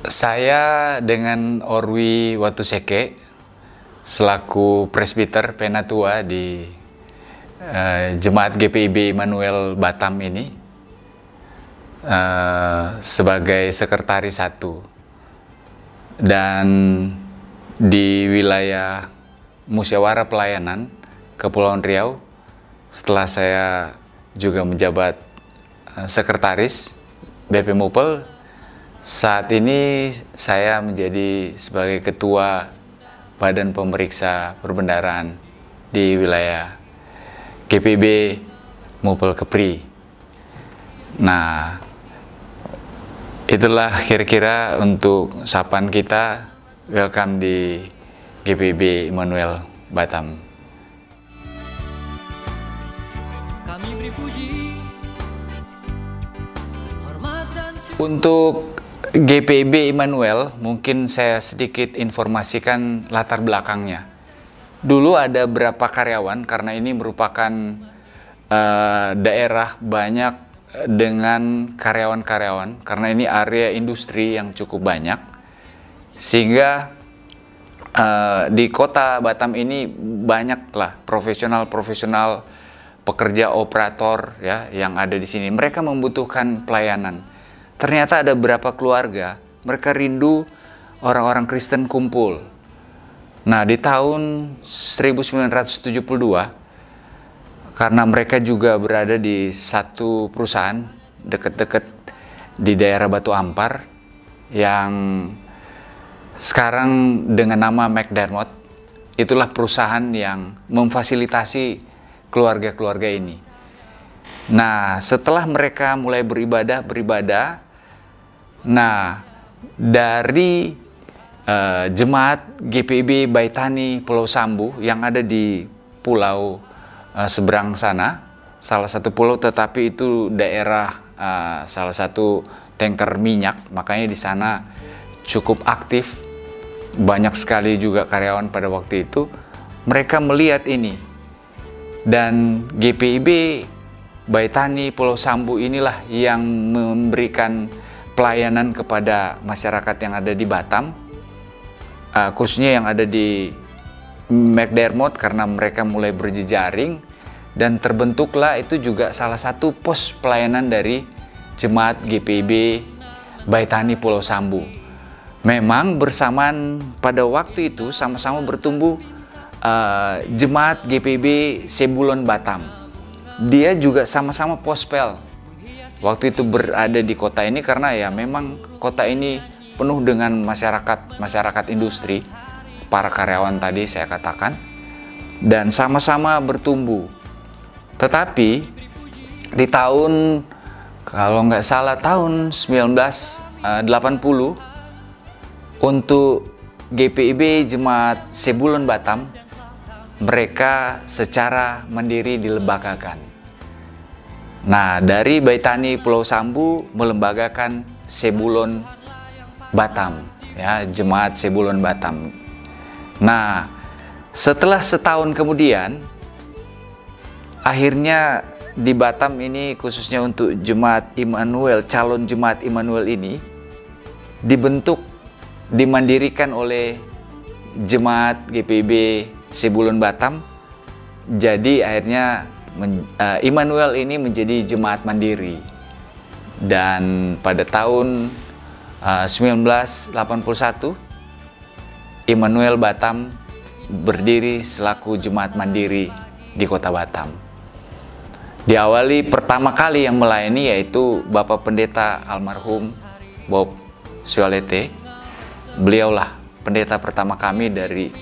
Saya dengan Orwi Watuseke selaku presbiter penatua di Jemaat GPIB Immanuel Batam ini sebagai sekretaris satu, dan di wilayah Musyawarah Pelayanan Kepulauan Riau setelah saya juga menjabat sekretaris BP Mupel. Saat ini saya menjadi sebagai ketua Badan Pemeriksa Perbendaharaan di wilayah GPIB Mupel Kepri. Nah, itulah kira-kira untuk sapaan kita. Welcome di GPIB Immanuel Batam. Kami beri puji, hormat dan syukur. Untuk GPIB Immanuel, mungkin saya sedikit informasikan latar belakangnya. Dulu ada berapa karyawan, karena ini merupakan daerah banyak dengan karyawan-karyawan, karena ini area industri yang cukup banyak, sehingga di kota Batam ini banyaklah profesional-profesional pekerja operator ya yang ada di sini. Mereka membutuhkan pelayanan. Ternyata ada beberapa keluarga, mereka rindu orang-orang Kristen kumpul. Nah, di tahun 1972, karena mereka juga berada di satu perusahaan dekat-dekat di daerah Batu Ampar, yang sekarang dengan nama McDermott, itulah perusahaan yang memfasilitasi keluarga-keluarga ini. Nah, setelah mereka mulai beribadah, nah, dari jemaat GPIB Baitani Pulau Sambu yang ada di pulau seberang sana, salah satu pulau, tetapi itu daerah salah satu tanker minyak, makanya di sana cukup aktif, banyak sekali juga karyawan pada waktu itu. Mereka melihat ini, dan GPIB Baitani Pulau Sambu inilah yang memberikan pelayanan kepada masyarakat yang ada di Batam, khususnya yang ada di McDermott, karena mereka mulai berjejaring, dan terbentuklah itu juga salah satu pos pelayanan dari Jemaat GPIB Baitani Pulau Sambu. Memang bersamaan pada waktu itu sama-sama bertumbuh Jemaat GPIB Sebulon Batam. Dia juga sama-sama pospel waktu itu berada di kota ini, karena ya memang kota ini penuh dengan masyarakat industri, para karyawan tadi saya katakan, dan sama-sama bertumbuh. Tetapi di tahun, kalau nggak salah tahun 1980, untuk GPIB Jemaat Sebulon Batam, mereka secara mandiri dilembagakan. Nah, dari Baitani Pulau Sambu melembagakan Sebulon Batam, ya, Jemaat Sebulon Batam. Nah, setelah setahun kemudian, akhirnya di Batam ini, khususnya untuk Jemaat Immanuel, calon Jemaat Immanuel ini dibentuk, dimandirikan oleh Jemaat GPIB Sebulon Batam. Jadi akhirnya Immanuel ini menjadi jemaat mandiri, dan pada tahun 1981 Immanuel Batam berdiri selaku jemaat mandiri di kota Batam. Diawali pertama kali yang melayani yaitu Bapak Pendeta almarhum Bob Sualete. Beliaulah pendeta pertama kami dari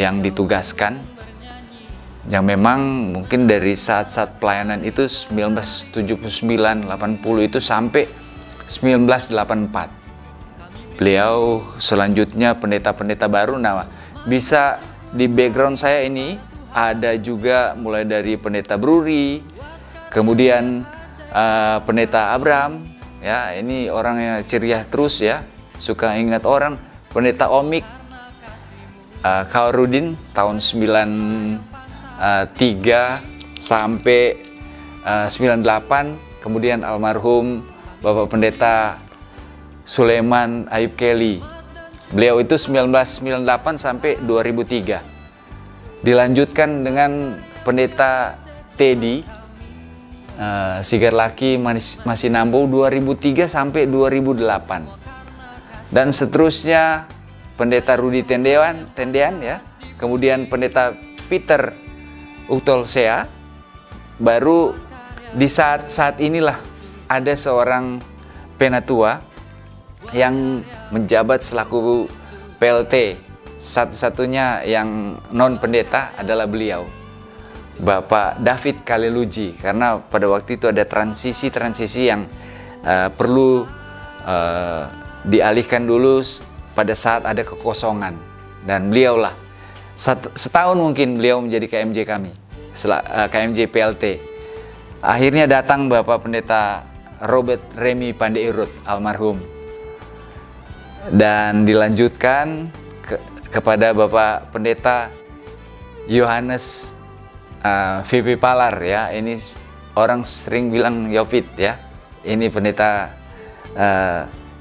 yang ditugaskan, yang memang mungkin dari saat-saat pelayanan itu 1979-80 itu sampai 1984. Beliau selanjutnya pendeta-pendeta baru. Nah, bisa di background saya ini ada juga mulai dari pendeta Bruri, kemudian pendeta Abraham, ya, ini orangnya ceria terus ya, suka ingat orang. Pendeta Omik Kawarudin tahun 93 sampai 98, kemudian almarhum Bapak Pendeta Sulaiman Ayub Kelly. Beliau itu 1998 sampai 2003. Dilanjutkan dengan Pendeta Teddy Sigarlaki Masinambo 2003 sampai 2008. Dan seterusnya Pendeta Rudi Tendean ya. Kemudian Pendeta Peter Utolsea. Baru di saat inilah ada seorang penatua yang menjabat selaku PLT. Satu-satunya yang non pendeta adalah beliau, Bapak David Kaleluji, karena pada waktu itu ada transisi yang perlu dialihkan dulu pada saat ada kekosongan, dan beliaulah setahun mungkin beliau menjadi KMJ kami, KMJ PLT. Akhirnya datang Bapak Pendeta Robert Remy Pandeirut almarhum, dan dilanjutkan kepada Bapak Pendeta Yohanes VP Palar ya. Ini orang sering bilang Yovit ya. Ini pendeta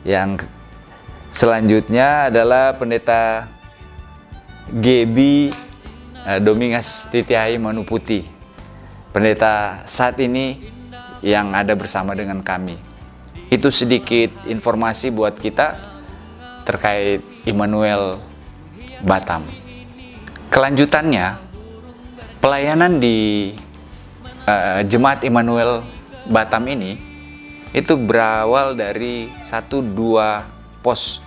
yang selanjutnya adalah Pendeta GB Domingas Titiai Manuputi. Pendeta saat ini yang ada bersama dengan kami. Itu sedikit informasi buat kita terkait Immanuel Batam. Kelanjutannya, pelayanan di Jemaat Immanuel Batam ini itu berawal dari 1-2 pos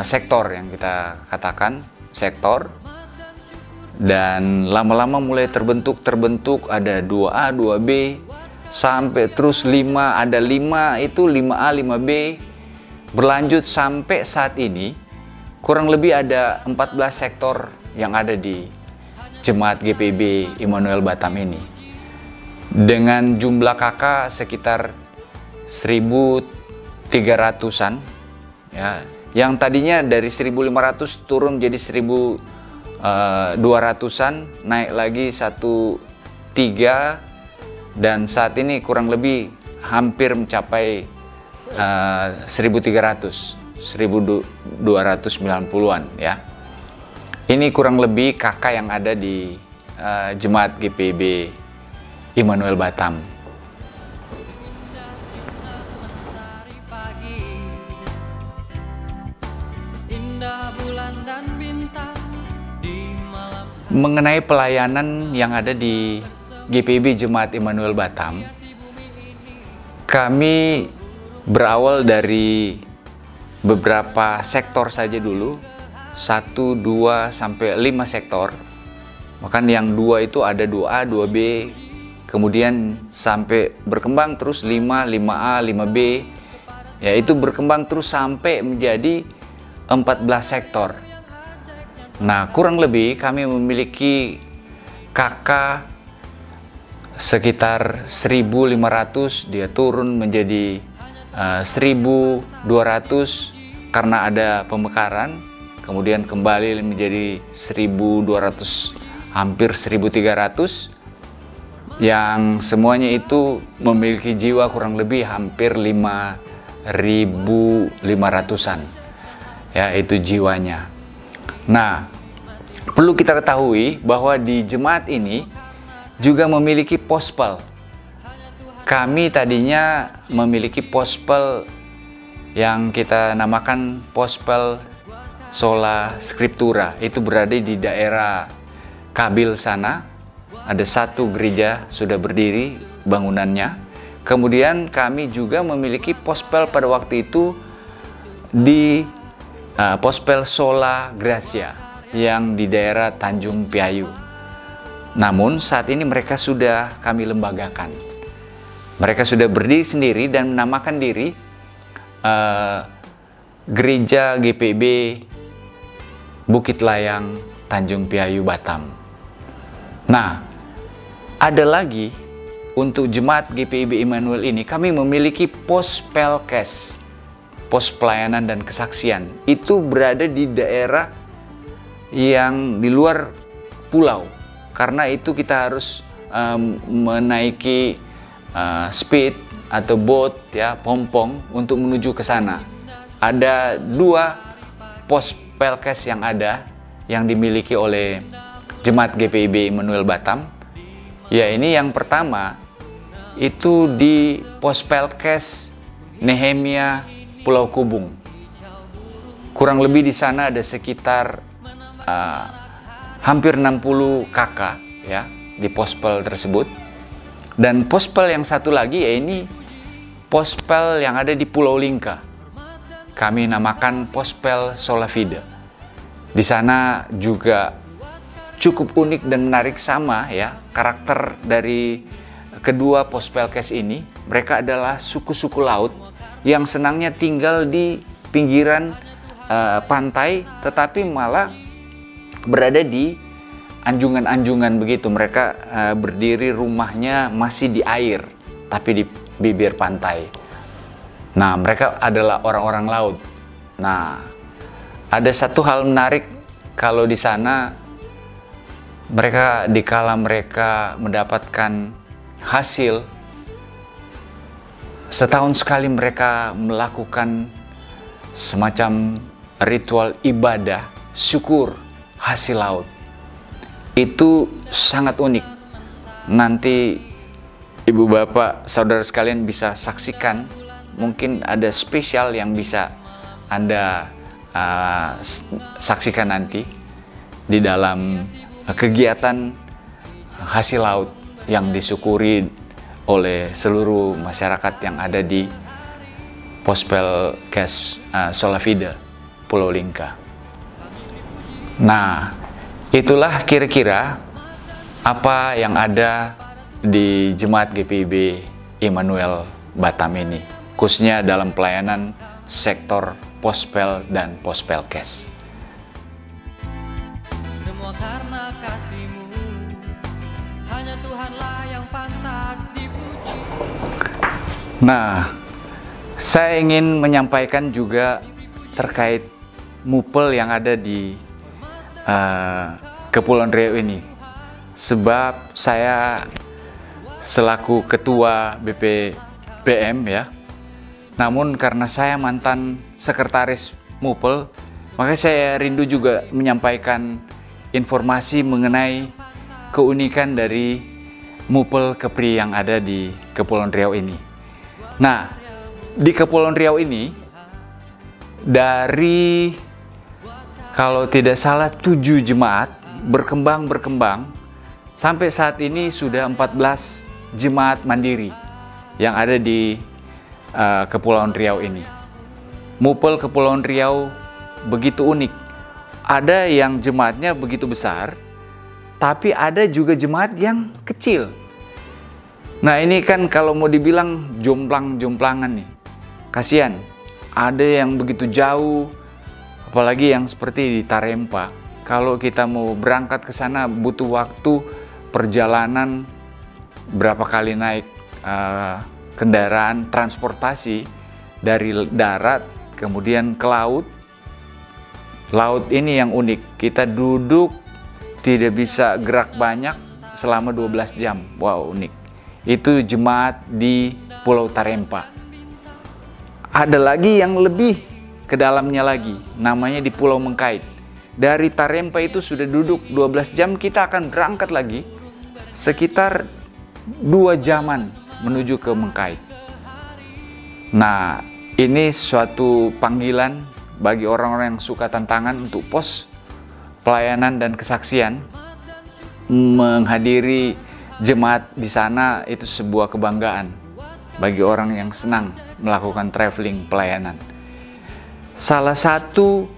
sektor yang kita katakan sektor, dan lama-lama mulai terbentuk ada 2A, 2B sampai terus 5, ada 5 itu 5A, 5B berlanjut sampai saat ini. Kurang lebih ada 14 sektor yang ada di Jemaat GPIB Immanuel Batam ini. Dengan jumlah kakak sekitar 1.300-an. Ya, yang tadinya dari 1.500 turun jadi 1.200-an, naik lagi 1.3, dan saat ini kurang lebih hampir mencapai 1.300. 1290-an ya. Ini kurang lebih kakak yang ada di Jemaat GPIB Immanuel Batam. Mengenai pelayanan yang ada di GPIB Jemaat Immanuel Batam, kami berawal dari beberapa sektor saja dulu, 1, 2, sampai 5 sektor. Bahkan yang 2 itu ada 2A, 2B, kemudian sampai berkembang terus 5, 5A, 5B, ya itu berkembang terus sampai menjadi 14 sektor. Nah, kurang lebih kami memiliki KK sekitar 1.500, dia turun menjadi 1.200 karena ada pemekaran, kemudian kembali menjadi 1.200, hampir 1.300, yang semuanya itu memiliki jiwa kurang lebih hampir 5.500-an ya, itu jiwanya. Nah, perlu kita ketahui bahwa di jemaat ini juga memiliki pospel. Kami tadinya memiliki pospel yang kita namakan Pospel Sola Scriptura. Itu berada di daerah Kabil sana. Ada 1 gereja sudah berdiri bangunannya. Kemudian kami juga memiliki pospel pada waktu itu di Pospel Sola Gracia yang di daerah Tanjung Piayu. Namun saat ini mereka sudah kami lembagakan. Mereka sudah berdiri sendiri dan menamakan diri Gereja GPIB Bukit Layang Tanjung Piayu Batam. Nah, ada lagi untuk jemaat GPIB Immanuel ini, kami memiliki pos Pelkes, pos pelayanan dan kesaksian. Itu berada di daerah yang di luar pulau. Karena itu kita harus menaiki speed atau boat ya, pompong untuk menuju ke sana. ada 2 pos Pelkes yang ada yang dimiliki oleh Jemaat GPIB Immanuel Batam. Ya, ini yang pertama itu di pos Pelkes Nehemia Pulau Kubung. Kurang lebih di sana ada sekitar hampir 60 kakak ya di pospel tersebut. Dan pospel yang satu lagi ya ini pospel yang ada di Pulau Lingka. Kami namakan pospel Solafide. Di sana juga cukup unik dan menarik sama ya karakter dari kedua pospelkes ini. Mereka adalah suku-suku laut yang senangnya tinggal di pinggiran pantai, tetapi malah berada di anjungan-anjungan begitu. Mereka berdiri rumahnya masih di air, tapi di bibir pantai. Nah, mereka adalah orang-orang laut. Nah, ada satu hal menarik kalau di sana dikala mereka mendapatkan hasil, setahun sekali mereka melakukan semacam ritual ibadah syukur hasil laut. Itu sangat unik. Nanti ibu bapak saudara sekalian bisa saksikan, mungkin ada spesial yang bisa Anda saksikan nanti di dalam kegiatan hasil laut yang disyukuri oleh seluruh masyarakat yang ada di Pospelkes Solafide Pulau Lingka. Nah, itulah kira-kira apa yang ada di Jemaat GPIB Immanuel Batam ini, khususnya dalam pelayanan sektor pospel dan pospelkes. Semua karena kasih-Mu, hanya Tuhanlah yang pantas dipuji. Nah, saya ingin menyampaikan juga terkait mupel yang ada di Kepulauan Riau ini. Sebab saya selaku ketua BPPM ya, namun karena saya mantan sekretaris mupel, maka saya rindu juga menyampaikan informasi mengenai keunikan dari mupel Kepri yang ada di Kepulauan Riau ini. Nah, di Kepulauan Riau ini dari kalau tidak salah 7 jemaat berkembang sampai saat ini sudah 14 jemaat mandiri yang ada di Kepulauan Riau ini. Mupel Kepulauan Riau begitu unik. Ada yang jemaatnya begitu besar, tapi ada juga jemaat yang kecil. Nah, ini kan kalau mau dibilang jomplang-jomplangan nih. Kasihan, ada yang begitu jauh, apalagi yang seperti di Tarempa. Kalau kita mau berangkat ke sana butuh waktu perjalanan berapa kali naik kendaraan transportasi dari darat kemudian ke laut. Laut ini yang unik, kita duduk tidak bisa gerak banyak selama 12 jam. Wow, unik. Itu jemaat di Pulau Tarempa. Ada lagi yang lebih ke dalamnya lagi, namanya di Pulau Mengkait. Dari Tarempa itu sudah duduk 12 jam, kita akan berangkat lagi sekitar 2 jaman menuju ke Mengkait. Nah, ini suatu panggilan bagi orang-orang yang suka tantangan untuk pos pelayanan dan kesaksian. Menghadiri jemaat di sana itu sebuah kebanggaan bagi orang yang senang melakukan traveling pelayanan. Salah satu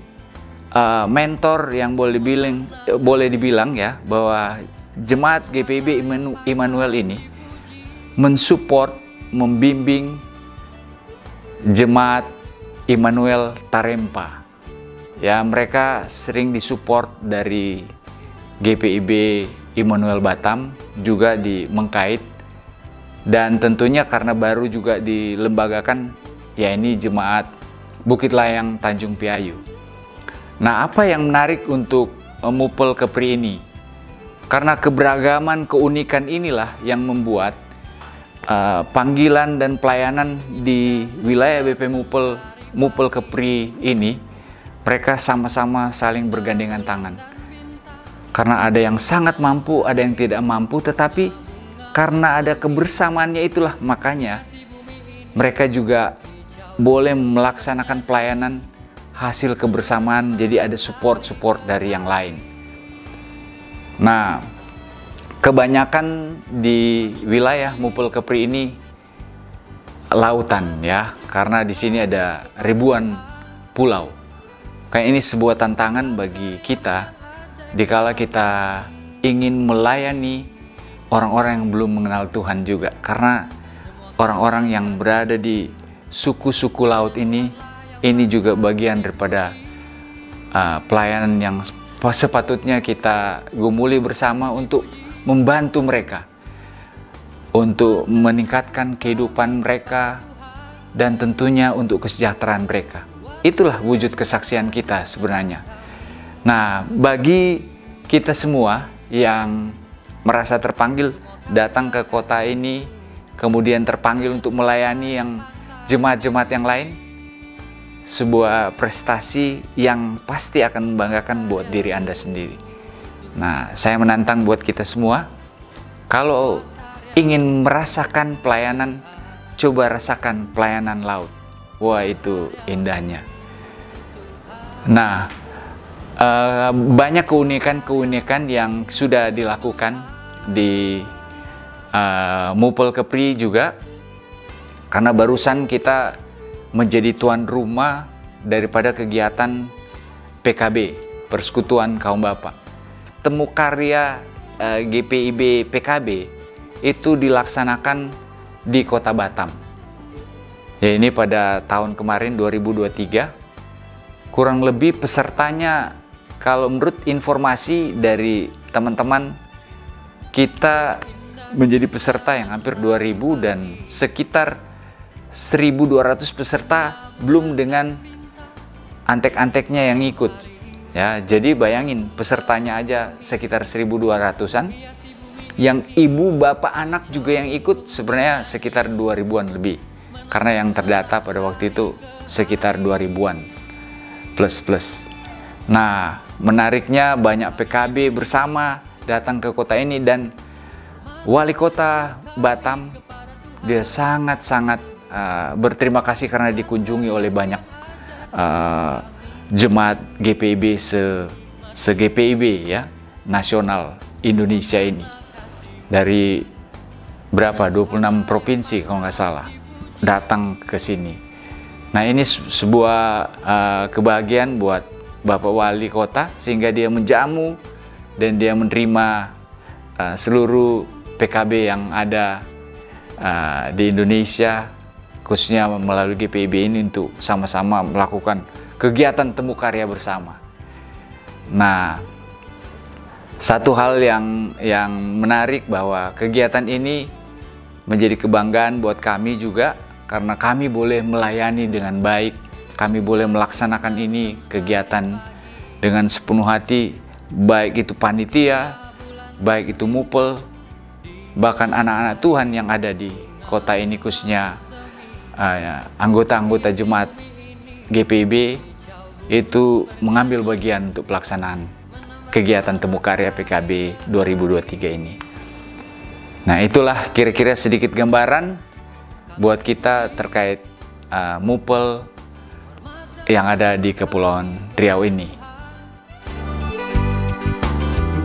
mentor yang boleh dibilang ya bahwa jemaat GPIB Immanuel ini mensupport, membimbing jemaat Immanuel Tarempa. Ya, mereka sering disupport dari GPIB Immanuel Batam, juga di Mengkait, dan tentunya karena baru juga dilembagakan, ya ini jemaat Bukit Layang Tanjung Piayu. Nah, apa yang menarik untuk mupel Kepri ini? Karena keberagaman, keunikan inilah yang membuat panggilan dan pelayanan di wilayah BP Mupel Mupel Kepri ini, mereka sama-sama saling bergandengan tangan. Karena ada yang sangat mampu, ada yang tidak mampu, tetapi karena ada kebersamaannya itulah makanya mereka juga boleh melaksanakan pelayanan hasil kebersamaan, jadi ada support dari yang lain. Nah, kebanyakan di wilayah Mupel Kepri ini lautan ya, karena di sini ada ribuan pulau. Kayak ini sebuah tantangan bagi kita dikala kita ingin melayani orang-orang yang belum mengenal Tuhan juga, karena orang-orang yang berada di suku-suku laut ini juga bagian daripada pelayanan yang sepatutnya kita gumuli bersama untuk membantu mereka, untuk meningkatkan kehidupan mereka, dan tentunya untuk kesejahteraan mereka. Itulah wujud kesaksian kita sebenarnya. Nah, bagi kita semua yang merasa terpanggil datang ke kota ini, kemudian terpanggil untuk melayani yang jemaat-jemaat yang lain, sebuah prestasi yang pasti akan membanggakan buat diri Anda sendiri. Nah, saya menantang buat kita semua, kalau ingin merasakan pelayanan, coba rasakan pelayanan laut. Wah, itu indahnya. Nah, banyak keunikan-keunikan yang sudah dilakukan di Mupel Kepri juga, karena barusan kita menjadi tuan rumah daripada kegiatan PKB, Persekutuan Kaum Bapa. Temu karya GPIB PKB itu dilaksanakan di Kota Batam. Ya, ini pada tahun kemarin 2023. Kurang lebih pesertanya, kalau menurut informasi dari teman-teman, kita menjadi peserta yang hampir 2000 dan sekitar 1200 peserta, belum dengan antek-anteknya yang ikut. Ya, jadi bayangin pesertanya aja sekitar 1200-an. Yang ibu, bapak, anak juga yang ikut sebenarnya sekitar 2000-an lebih. Karena yang terdata pada waktu itu sekitar 2000-an plus. Nah, menariknya banyak PKB bersama datang ke kota ini, dan wali kota Batam dia sangat-sangat berterima kasih karena dikunjungi oleh banyak jemaat GPIB se-GPIB ya, nasional Indonesia ini. Dari berapa? 26 provinsi kalau nggak salah datang ke sini. Nah, ini sebuah kebahagiaan buat Bapak Wali Kota, sehingga dia menjamu dan dia menerima seluruh PKB yang ada di Indonesia, khususnya melalui GPIB ini, untuk sama-sama melakukan kegiatan temu karya bersama. Nah, satu hal yang menarik bahwa kegiatan ini menjadi kebanggaan buat kami juga, karena kami boleh melayani dengan baik, kami boleh melaksanakan ini kegiatan dengan sepenuh hati, baik itu panitia, baik itu Mupel, bahkan anak-anak Tuhan yang ada di kota ini, khususnya anggota-anggota jemaat GPIB, itu mengambil bagian untuk pelaksanaan kegiatan temu karya PKB 2023 ini. Nah, itulah kira-kira sedikit gambaran buat kita terkait Mupel yang ada di Kepulauan Riau ini.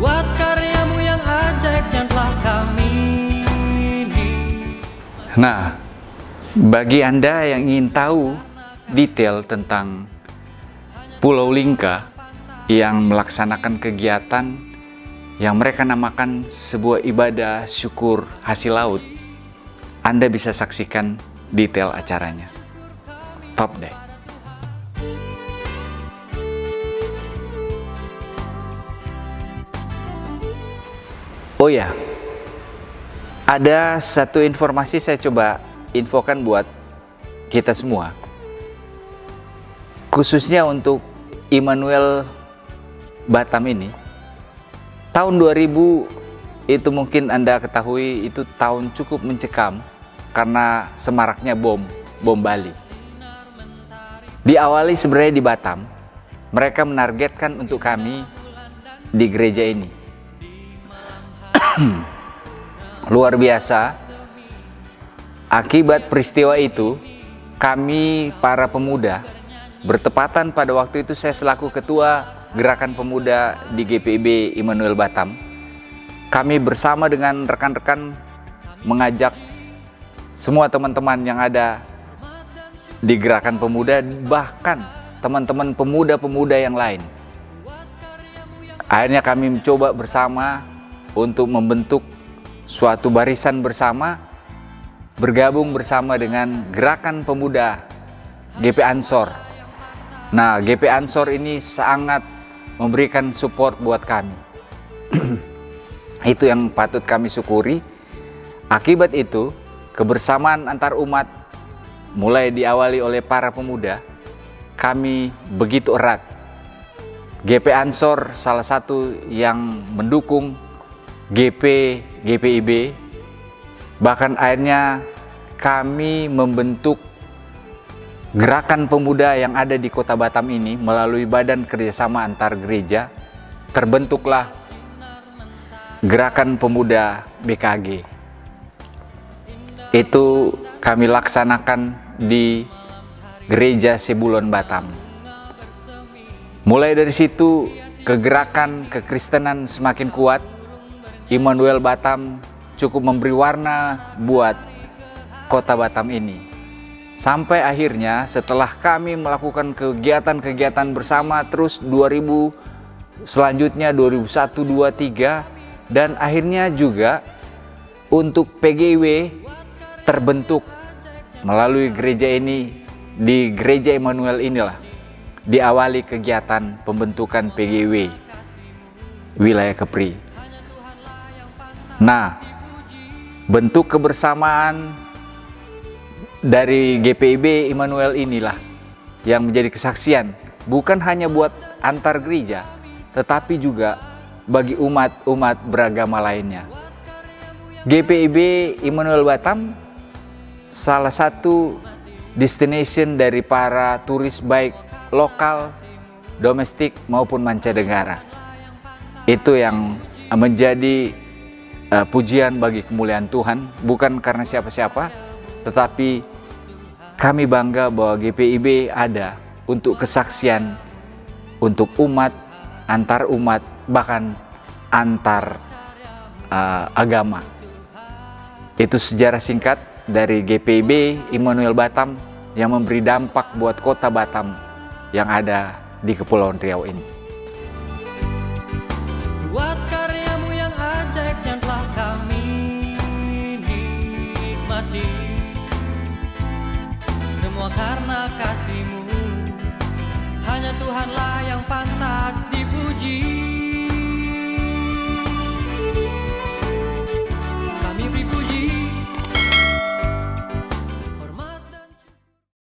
Buat karyamu yang ajaib yang telah kami. Nah, bagi Anda yang ingin tahu detail tentang Pulau Lingka yang melaksanakan kegiatan yang mereka namakan sebuah ibadah syukur hasil laut, Anda bisa saksikan detail acaranya. Top deh. Oh ya, ada satu informasi saya coba infokan buat kita semua, khususnya untuk Immanuel Batam ini. Tahun 2000 itu mungkin Anda ketahui, itu tahun cukup mencekam karena semaraknya bom Bali. Diawali sebenarnya di Batam, mereka menargetkan untuk kami di gereja ini. Luar biasa, akibat peristiwa itu, kami para pemuda, bertepatan pada waktu itu saya selaku ketua gerakan pemuda di GPIB Immanuel Batam, kami bersama dengan rekan-rekan mengajak semua teman-teman yang ada di gerakan pemuda, bahkan teman-teman pemuda-pemuda yang lain. Akhirnya kami mencoba bersama untuk membentuk suatu barisan bersama, bergabung bersama dengan gerakan pemuda GP Ansor. Nah, GP Ansor ini sangat memberikan support buat kami. Itu yang patut kami syukuri. Akibat itu, kebersamaan antar umat mulai diawali oleh para pemuda, kami begitu erat. GP Ansor salah satu yang mendukung GPIB, bahkan akhirnya kami membentuk gerakan pemuda yang ada di Kota Batam ini melalui Badan Kerjasama Antar Gereja. Terbentuklah Gerakan Pemuda BKG. Itu kami laksanakan di Gereja Sebulon Batam. Mulai dari situ, kegerakan kekristenan semakin kuat. Immanuel Batam cukup memberi warna buat Kota Batam ini. Sampai akhirnya setelah kami melakukan kegiatan-kegiatan bersama terus 2000, selanjutnya 2001, 2003, dan akhirnya juga untuk PGW terbentuk melalui gereja ini. Di Gereja Immanuel inilah diawali kegiatan pembentukan PGW wilayah Kepri. Nah, bentuk kebersamaan dari GPIB Immanuel inilah yang menjadi kesaksian bukan hanya buat antar gereja, tetapi juga bagi umat-umat beragama lainnya. GPIB Immanuel Batam salah satu destination dari para turis baik lokal, domestik maupun mancanegara. Itu yang menjadi pujian bagi kemuliaan Tuhan, bukan karena siapa-siapa, tetapi kami bangga bahwa GPIB ada untuk kesaksian, untuk umat, antar umat, bahkan antar agama. Itu sejarah singkat dari GPIB Immanuel Batam yang memberi dampak buat Kota Batam yang ada di Kepulauan Riau ini. Buat karyamu yang ajaib yang telah kami nikmati, semua karena kasih-Mu, hanya Tuhanlah yang pantas dipuji.